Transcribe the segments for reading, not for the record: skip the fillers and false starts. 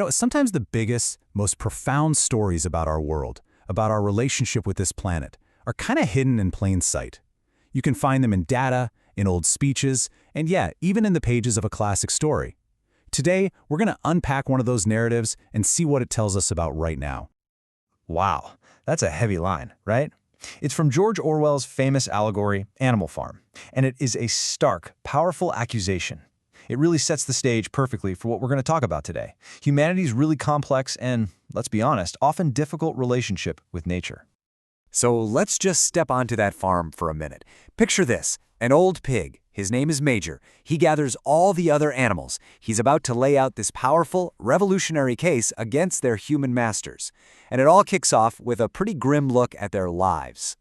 Sometimes the biggest, most profound stories about our world, about our relationship with this planet, are kind of hidden in plain sight. You can find them in data, in old speeches, and yeah, even in the pages of a classic story. Today, we're going to unpack one of those narratives and see what it tells us about right now. Wow, that's a heavy line, right? It's from George Orwell's famous allegory, Animal Farm, and it is a stark, powerful accusation. It really sets the stage perfectly for what we're going to talk about today. Humanity's really complex and, let's be honest, often difficult relationship with nature. So let's just step onto that farm for a minute. Picture this, an old pig. His name is Major. He gathers all the other animals. He's about to lay out this powerful, revolutionary case against their human masters. And it all kicks off with a pretty grim look at their lives.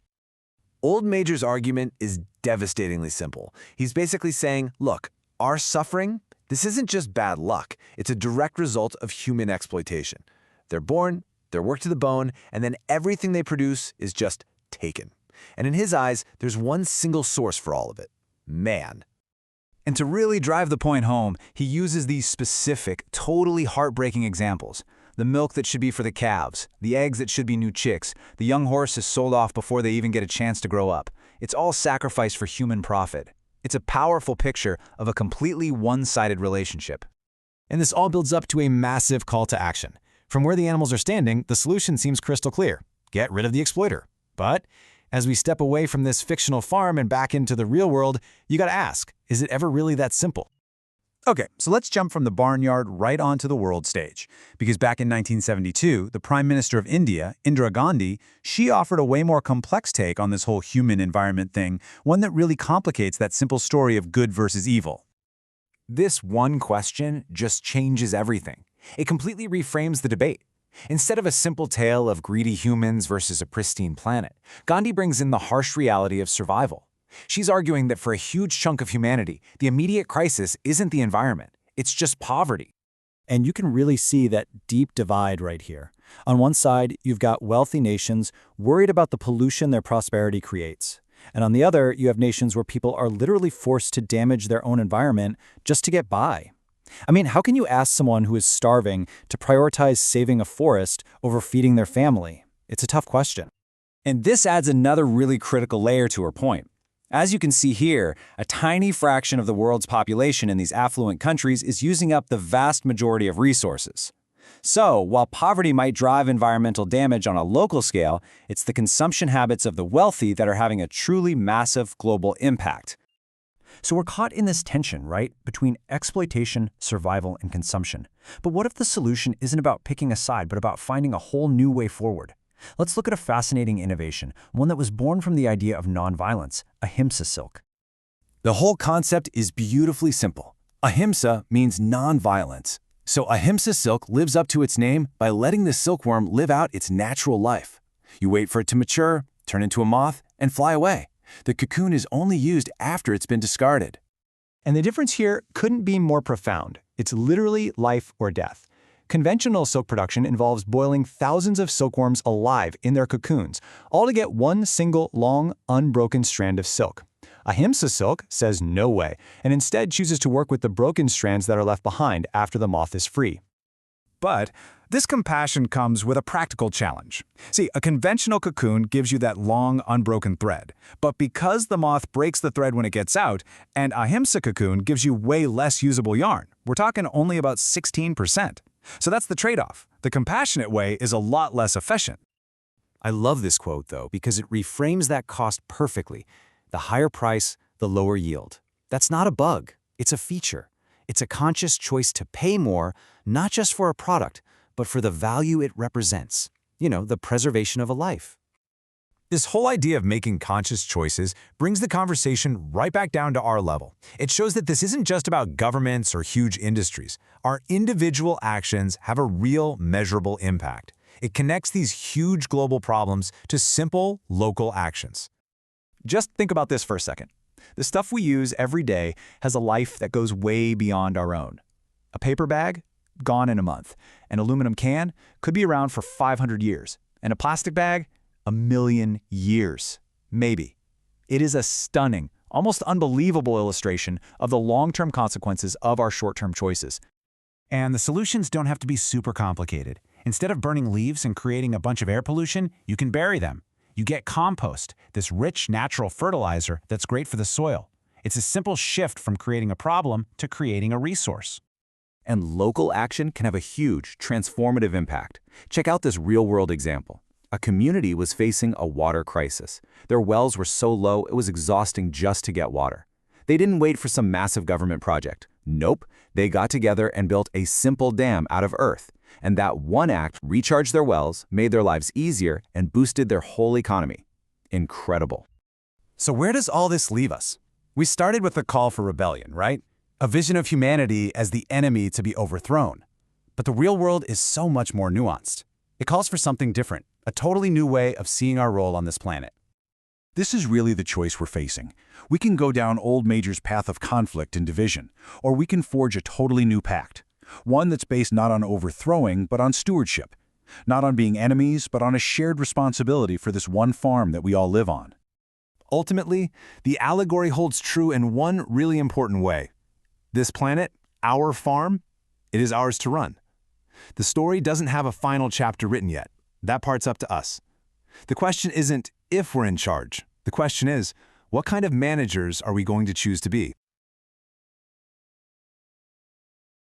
Old Major's argument is devastatingly simple. He's basically saying, look, our suffering, this isn't just bad luck. It's a direct result of human exploitation. They're born, they're worked to the bone, and then everything they produce is just taken. And in his eyes, there's one single source for all of it: man. And to really drive the point home, he uses these specific, totally heartbreaking examples. The milk that should be for the calves, the eggs that should be new chicks, the young horse is sold off before they even get a chance to grow up. It's all sacrificed for human profit. It's a powerful picture of a completely one-sided relationship. And this all builds up to a massive call to action. From where the animals are standing, the solution seems crystal clear: get rid of the exploiter. But as we step away from this fictional farm and back into the real world, you gotta ask, is it ever really that simple? Okay, so let's jump from the barnyard right onto the world stage. Because back in 1972, the Prime Minister of India, Indira Gandhi, she offered a way more complex take on this whole human-environment thing, one that really complicates that simple story of good versus evil. This one question just changes everything. It completely reframes the debate. Instead of a simple tale of greedy humans versus a pristine planet, Gandhi brings in the harsh reality of survival. She's arguing that for a huge chunk of humanity, the immediate crisis isn't the environment, it's just poverty. And you can really see that deep divide right here. On one side, you've got wealthy nations worried about the pollution their prosperity creates. And on the other, you have nations where people are literally forced to damage their own environment just to get by. I mean, how can you ask someone who is starving to prioritize saving a forest over feeding their family? It's a tough question. And this adds another really critical layer to her point. As you can see here, a tiny fraction of the world's population in these affluent countries is using up the vast majority of resources. So, while poverty might drive environmental damage on a local scale, it's the consumption habits of the wealthy that are having a truly massive global impact. So we're caught in this tension, right, between exploitation, survival, and consumption. But what if the solution isn't about picking a side, but about finding a whole new way forward? Let's look at a fascinating innovation, one that was born from the idea of nonviolence, ahimsa silk. The whole concept is beautifully simple. Ahimsa means nonviolence. So ahimsa silk lives up to its name by letting the silkworm live out its natural life. You wait for it to mature, turn into a moth, and fly away. The cocoon is only used after it's been discarded. And the difference here couldn't be more profound. It's literally life or death. Conventional silk production involves boiling thousands of silkworms alive in their cocoons, all to get one single, long, unbroken strand of silk. Ahimsa silk says no way, and instead chooses to work with the broken strands that are left behind after the moth is free. But this compassion comes with a practical challenge. See, a conventional cocoon gives you that long, unbroken thread. But because the moth breaks the thread when it gets out, an ahimsa cocoon gives you way less usable yarn. We're talking only about 16%. So that's the trade-off. The compassionate way is a lot less efficient. I love this quote, though, because it reframes that cost perfectly. The higher price, the lower yield. That's not a bug. It's a feature. It's a conscious choice to pay more, not just for a product, but for the value it represents. The preservation of a life. This whole idea of making conscious choices brings the conversation right back down to our level. It shows that this isn't just about governments or huge industries. Our individual actions have a real, measurable impact. It connects these huge global problems to simple, local actions. Just think about this for a second. The stuff we use every day has a life that goes way beyond our own. A paper bag? Gone in a month. An aluminum can could be around for 500 years. And a plastic bag? 1,000,000 years. Maybe. It is a stunning, almost unbelievable illustration of the long-term consequences of our short-term choices. And the solutions don't have to be super complicated. Instead of burning leaves and creating a bunch of air pollution, you can bury them. You get compost, this rich natural fertilizer that's great for the soil. It's a simple shift from creating a problem to creating a resource. And local action can have a huge, transformative impact. Check out this real-world example. A community was facing a water crisis. Their wells were so low it was exhausting just to get water. They didn't wait for some massive government project. Nope, they got together and built a simple dam out of earth. And that one act recharged their wells, made their lives easier, and boosted their whole economy. Incredible. So where does all this leave us? We started with a call for rebellion, right? A vision of humanity as the enemy to be overthrown. But the real world is so much more nuanced. It calls for something different, a totally new way of seeing our role on this planet. This is really the choice we're facing. We can go down old Major's path of conflict and division, or we can forge a totally new pact. One that's based not on overthrowing, but on stewardship. Not on being enemies, but on a shared responsibility for this one farm that we all live on. Ultimately, the allegory holds true in one really important way. This planet, our farm, it is ours to run. The story doesn't have a final chapter written yet. That part's up to us. The question isn't if we're in charge. The question is, what kind of managers are we going to choose to be?